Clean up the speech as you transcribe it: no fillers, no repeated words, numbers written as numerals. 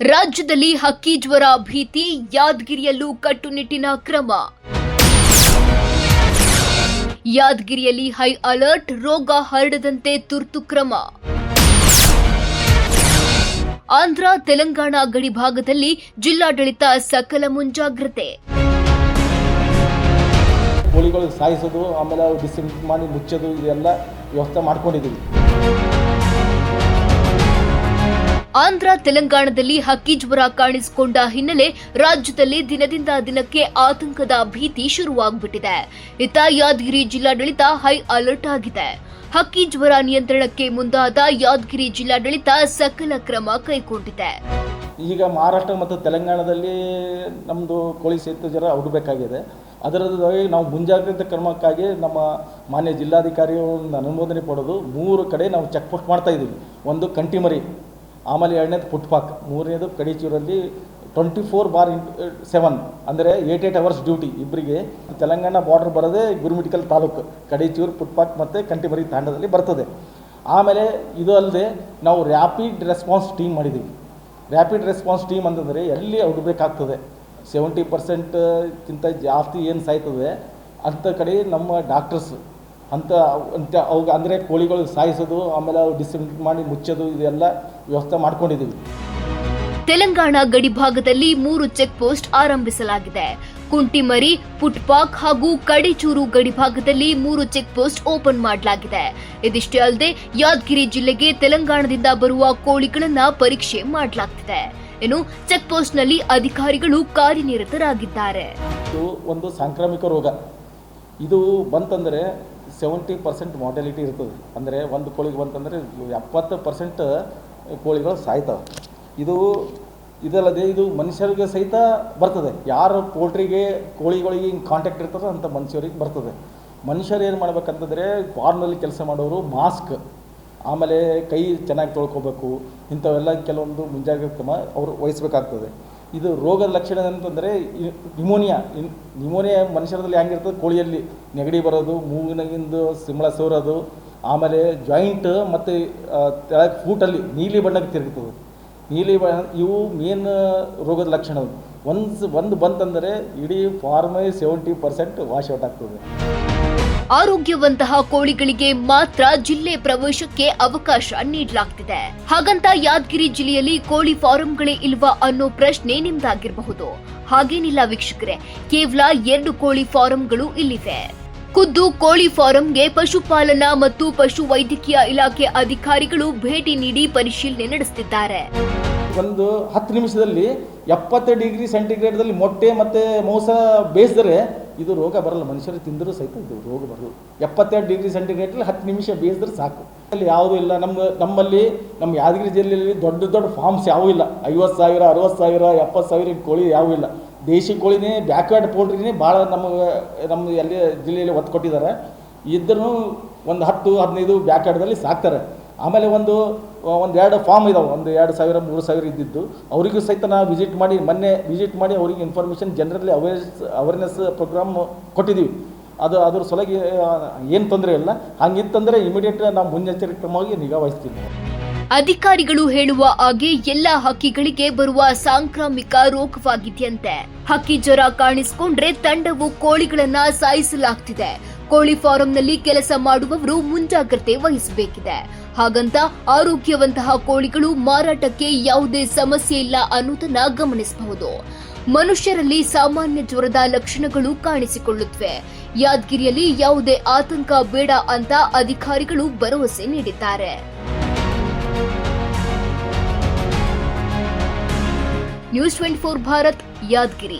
ರಾಜ್ಯದಲ್ಲಿ ಹಕ್ಕಿ ಜ್ವರ ಭೀತಿ, ಯಾದಗಿರಿಯಲ್ಲೂ ಕಟ್ಟುನಿಟ್ಟಿನ ಕ್ರಮ. ಯಾದಗಿರಿಯಲ್ಲಿ ಹೈ ಅಲರ್ಟ್, ರೋಗ ಹರಡದಂತೆ ತುರ್ತು ಕ್ರಮ. ಆಂಧ್ರ ತೆಲಂಗಾಣ ಗಡಿಭಾಗದಲ್ಲಿ ಜಿಲ್ಲಾಡಳಿತ ಸಕಲ ಮುಂಜಾಗ್ರತೆ. ಕೋಳಿಗಳು ಸಾಯಿಸೋದು, ಆಮೇಲೆ ಡಿಸ್ಇನ್ಫೆಕ್ಟ್ ಮಾಡಿ ಮುಚ್ಚೋದು, ಇದೆಲ್ಲ ವ್ಯವಸ್ಥೆ ಮಾಡ್ಕೊಂಡಿದ್ದೀವಿ. ಆಂಧ್ರ ತೆಲಂಗಾಣದಲ್ಲಿ ಹಕ್ಕಿ ಜ್ವರ ಕಾಣಿಸಿಕೊಂಡ ಹಿನ್ನೆಲೆ ರಾಜ್ಯದಲ್ಲಿ ದಿನದಿಂದ ದಿನಕ್ಕೆ ಆತಂಕದ ಭೀತಿ ಶುರುವಾಗ್ಬಿಟ್ಟಿದೆ. ಇತ್ತ ಯಾದಗಿರಿ ಜಿಲ್ಲಾಡಳಿತ ಹೈ ಅಲರ್ಟ್ ಆಗಿದೆ. ಹಕ್ಕಿ ಜ್ವರ ನಿಯಂತ್ರಣಕ್ಕೆ ಮುಂದಾದ ಯಾದಗಿರಿ ಜಿಲ್ಲಾಡಳಿತ ಸಕಲ ಕ್ರಮ ಕೈಗೊಂಡಿದೆ. ಈಗ ಮಹಾರಾಷ್ಟ್ರ ಮತ್ತು ತೆಲಂಗಾಣದಲ್ಲಿ ನಮ್ಮದು ಕೋಳಿ ಸಹಿತ ಜ್ವರ ಹುಡಬೇಕಾಗಿದೆ. ಅದರದಾಗಿ ನಾವು ಮುಂಜಾಗ್ರತೆ ಕ್ರಮಕ್ಕಾಗಿ ನಮ್ಮ ಮಾನ್ಯ ಜಿಲ್ಲಾಧಿಕಾರಿಯವರನ್ನು ಅನುಮೋದನೆ ಪಡೆದು 3 ಕಡೆ ನಾವು ಚೆಕ್ ಪೋಸ್ಟ್ ಮಾಡ್ತಾ ಇದ್ದೀವಿ. ಒಂದು ಕಂಟಿಮರಿ, ಆಮೇಲೆ 2ನೇದು ಪುಟ್ಪಾಕ್, 3ನೇದು ಕಡಿಚೂರಲ್ಲಿ 24/7 ಅಂದರೆ 88 ಅವರ್ಸ್ ಡ್ಯೂಟಿ ಇಬ್ಬರಿಗೆ. ತೆಲಂಗಾಣ ಬಾರ್ಡರ್ ಬರೋದೇ ಗುರುಮಿಟಿಕಲ್ ತಾಲೂಕು, ಕಡಿಚೂರು, ಪುಟ್ಪಾಕ್ ಮತ್ತು ಕಂಟಿಮರಿ ತಾಂಡದಲ್ಲಿ ಬರ್ತದೆ. ಆಮೇಲೆ ಇದು ಅಲ್ಲದೆ ನಾವು ರ್ಯಾಪಿಡ್ ರೆಸ್ಪಾನ್ಸ್ ಟೀಮ್ ಮಾಡಿದ್ದೀವಿ. ರ್ಯಾಪಿಡ್ ರೆಸ್ಪಾನ್ಸ್ ಟೀಮ್ ಅಂತಂದರೆ ಎಲ್ಲಿ ಹುಡಬೇಕಾಗ್ತದೆ 70%ಕ್ಕಿಂತ ಜಾಸ್ತಿ ಏನು ಸಾಯ್ತದೆ ಅಂಥ ಕಡೆ ನಮ್ಮ ಡಾಕ್ಟರ್ಸ್ ಅಂತ ಅವು ಅಂದರೆ ಕೋಳಿಗಳು ಸಾಯಿಸೋದು, ಆಮೇಲೆ ಡಿಸ್ಇನ್ಫೆಕ್ಟ್ ಮಾಡಿ ಮುಚ್ಚೋದು, ಇದೆಲ್ಲ ವ್ಯವಸ್ಥೆ ಮಾಡ್ಕೊಂಡಿದ್ದೀವಿ. ತೆಲಂಗಾಣ ಗಡಿಭಾಗದಲ್ಲಿ 3 ಚೆಕ್ ಪೋಸ್ಟ್ ಆರಂಭಿಸಲಾಗಿದೆ. ಕುಂಟಿಮರಿ, ಪುಟ್ಪಾಕ್ ಹಾಗೂ ಕಡಿಚೂರು ಗಡಿಭಾಗದಲ್ಲಿ 3 ಚೆಕ್ ಪೋಸ್ಟ್ ಓಪನ್ ಮಾಡಲಾಗಿದೆ. ಇದಿಷ್ಟೇ ಅಲ್ಲದೆ ಯಾದಗಿರಿ ಜಿಲ್ಲೆಗೆ ತೆಲಂಗಾಣದಿಂದ ಬರುವ ಕೋಳಿಗಳನ್ನ ಪರೀಕ್ಷೆ ಮಾಡಲಾಗ್ತಿದೆ. ಇನ್ನು ಚೆಕ್ ಪೋಸ್ಟ್ನಲ್ಲಿ ಅಧಿಕಾರಿಗಳು ಕಾರ್ಯನಿರತರಾಗಿದ್ದಾರೆ. ಇದು ಒಂದು ಸಾಂಕ್ರಾಮಿಕ ರೋಗ. ಇದು ಬಂತಂದರೆ 70% ಮಾರ್ಟಾಲಿಟಿ ಇರ್ತದೆ. ಅಂದರೆ ಒಂದು ಕೋಳಿಗೆ ಬಂತಂದರೆ 70% ಕೋಳಿಗಳು ಸಾಯ್ತವೆ. ಇದಲ್ಲದೆ ಇದು ಮನುಷ್ಯರಿಗೆ ಸಹಿತ ಬರ್ತದೆ. ಯಾರು ಪೋಲ್ಟ್ರಿಗೆ ಕೋಳಿಗಳಿಗೆ ಕಾಂಟ್ಯಾಕ್ಟ್ ಇರ್ತದೆ ಅಂಥ ಮನುಷ್ಯರಿಗೆ ಬರ್ತದೆ. ಮನುಷ್ಯರು ಏನು ಮಾಡ್ಬೇಕಂತಂದರೆ ಫಾರ್ಮಲ್ಲಿ ಕೆಲಸ ಮಾಡೋರು ಮಾಸ್ಕ್, ಆಮೇಲೆ ಕೈ ಚೆನ್ನಾಗಿ ತೊಳ್ಕೊಬೇಕು, ಇಂಥವೆಲ್ಲ ಕೆಲವೊಂದು ಮುಂಜಾಗ್ರತೆ ಕ್ರಮ ಅವರು ವಹಿಸಬೇಕಾಗ್ತದೆ. ಇದು ರೋಗದ ಲಕ್ಷಣ ಅಂತಂದರೆ ನ್ಯೂಮೋನಿಯಾ ಮನುಷ್ಯರಲ್ಲಿ ಹೆಂಗಿರ್ತದೆ, ಕೋಳಿಯಲ್ಲಿ ನೆಗಡಿ ಬರೋದು, ಮೂಗಿನಾಗಿಂದು ಸಿಂಬಳ ಸೋರೋದು, ಆಮೇಲೆ ಜಾಯಿಂಟ್ ಮತ್ತು ತೆಳಗೆ ಫೂಟಲ್ಲಿ ನೀಲಿ ಬಣ್ಣಕ್ಕೆ ತಿರುಗ್ತದೆ. ನೀಲಿ ಬಣ್ಣ ಇವು ಮೇನ್ ರೋಗದ ಲಕ್ಷಣಗಳು. ಒಂದು ಬಂತಂದರೆ ಇಡೀ ಫಾರ್ಮೇ 70% ವಾಶ್ ಔಟ್ ಆಗ್ತದೆ. ಆರೋಗ್ಯವಂತಹ ಕೋಳಿಗಳಿಗೆ ಮಾತ್ರ ಜಿಲ್ಲೆ ಪ್ರವೇಶಕ್ಕೆ ಅವಕಾಶ ನೀಡಲಾಗ್ತಿದೆ. ಹಾಗಂತ ಯಾದಗಿರಿ ಜಿಲ್ಲೆಯಲ್ಲಿ ಕೋಳಿ ಫಾರಂಗಳೇ ಇಲ್ವಾ ಅನ್ನೋ ಪ್ರಶ್ನೆ ನಿಮ್ದಾಗಿರಬಹುದು. ಹಾಗೇನಿಲ್ಲ ವೀಕ್ಷಕರೇ, ಕೇವಲ 2 ಕೋಳಿ ಫಾರಂಗಳು ಇಲ್ಲಿವೆ. ಖುದ್ದು ಕೋಳಿ ಫಾರಂಗೆ ಪಶುಪಾಲನಾ ಮತ್ತು ಪಶು ವೈದ್ಯಕೀಯ ಇಲಾಖೆ ಅಧಿಕಾರಿಗಳು ಭೇಟಿ ನೀಡಿ ಪರಿಶೀಲನೆ ನಡೆಸುತ್ತಿದ್ದಾರೆ. ಒಂದು 10 ನಿಮಿಷದಲ್ಲಿ 70 ಡಿಗ್ರಿ ಸೆಂಟಿಗ್ರೇಡ್ದಲ್ಲಿ ಮೊಟ್ಟೆ ಮತ್ತು ಮಾಂಸ ಬೇಯಿಸಿದ್ರೆ ಇದು ರೋಗ ಬರಲ್ಲ. ಮನುಷ್ಯರು ತಿಂದರೂ ಸಹಿತ ಇದು ರೋಗ ಬರಲ್ಲ. 72 ಡಿಗ್ರಿ ಸೆಂಟಿಗ್ರೇಡ್ರಲ್ಲಿ 10 ನಿಮಿಷ ಬೇಯಿಸಿದ್ರೆ ಸಾಕು. ಅಲ್ಲಿ ಯಾವುದೂ ಇಲ್ಲ. ನಮ್ಮಲ್ಲಿ ನಮ್ಮ ಯಾದಗಿರಿ ಜಿಲ್ಲೆಯಲ್ಲಿ ದೊಡ್ಡ ಫಾರ್ಮ್ಸ್ ಯಾವೂ ಇಲ್ಲ. 50,000, 60,000, 70,000 ಕೋಳಿ ಯಾವೂ ಇಲ್ಲ. ದೇಶಿ ಕೋಳಿನೇ, ಬ್ಯಾಕ್ವರ್ಡ್ ಪೋಲ್ಟ್ರಿನೇ ಭಾಳ ನಮ್ಮ ಎಲ್ಲಿ ಜಿಲ್ಲೆಯಲ್ಲಿ ಒತ್ತು ಕೊಟ್ಟಿದ್ದಾರೆ. ಇದ್ರೂ ಒಂದು 10-15 ಬ್ಯಾಕ್ವರ್ಡ್ದಲ್ಲಿ ಸಾಕ್ತಾರೆ. ಆಮೇಲೆ ಒಂದು 2 ಫಾರ್ಮ್ ಇದಾವೆ, ಒಂದು 2,000-3,000 ಇದ್ದಿದ್ದು. ಅವರಿಗೂ ಸಹಿತ ನಾವು ಮೊನ್ನೆ ವಿಸಿಟ್ ಮಾಡಿ ಅವರಿಗೆ ಇನ್ಫಾರ್ಮೇಷನ್ ಜನರಲ್ಲಿ ಅವೇರ್ನೆಸ್ ಪ್ರೋಗ್ರಾಮ್ ಕೊಟ್ಟಿದ್ದೀವಿ. ಅದ್ರ ಸಲುವಾಗಿ ಏನು ತೊಂದರೆ ಇಲ್ಲ. ಹಂಗಿತ್ತಂದರೆ ಇಮಿಡಿಯೇಟ್ ನಾವು ಮುನ್ನೆಚ್ಚರಿಕೆ ಕ್ರಮವಾಗಿ ನಿಗಾ ವಹಿಸ್ತೀವಿ. ಅಧಿಕಾರಿಗಳು ಹೇಳುವ ಹಾಗೆ ಎಲ್ಲ ಹಕ್ಕಿಗಳಿಗೆ ಬರುವ ಸಾಂಕ್ರಾಮಿಕ ರೋಗವಾಗಿದೆಯಂತೆ. ಹಕ್ಕಿ ಜ್ವರ ಕಾಣಿಸಿಕೊಂಡ್ರೆ ತಂಡವು ಕೋಳಿಗಳನ್ನ ಸಾಯಿಸಲಾಗ್ತಿದೆ. ಕೋಳಿ ಫಾರಂನಲ್ಲಿ ಕೆಲಸ ಮಾಡುವವರು ಮುಂಜಾಗ್ರತೆ ವಹಿಸಬೇಕಿದೆ. ಹಾಗಂತ ಆರೋಗ್ಯವಂತಹ ಕೋಳಿಗಳು ಮಾರಾಟಕ್ಕೆ ಯಾವುದೇ ಸಮಸ್ಯೆ ಇಲ್ಲ ಅನ್ನೋದನ್ನ ಗಮನಿಸಬಹುದು. ಮನುಷ್ಯರಲ್ಲಿ ಸಾಮಾನ್ಯ ಜ್ವರದ ಲಕ್ಷಣಗಳು ಕಾಣಿಸಿಕೊಳ್ಳುತ್ತವೆ. ಯಾದಗಿರಿಯಲ್ಲಿ ಯಾವುದೇ ಆತಂಕ ಬೇಡ ಅಂತ ಅಧಿಕಾರಿಗಳು ಭರವಸೆ ನೀಡಿದ್ದಾರೆ. ನ್ಯೂಸ್ 24 ಭಾರತ್, ಯಾದಗಿರಿ.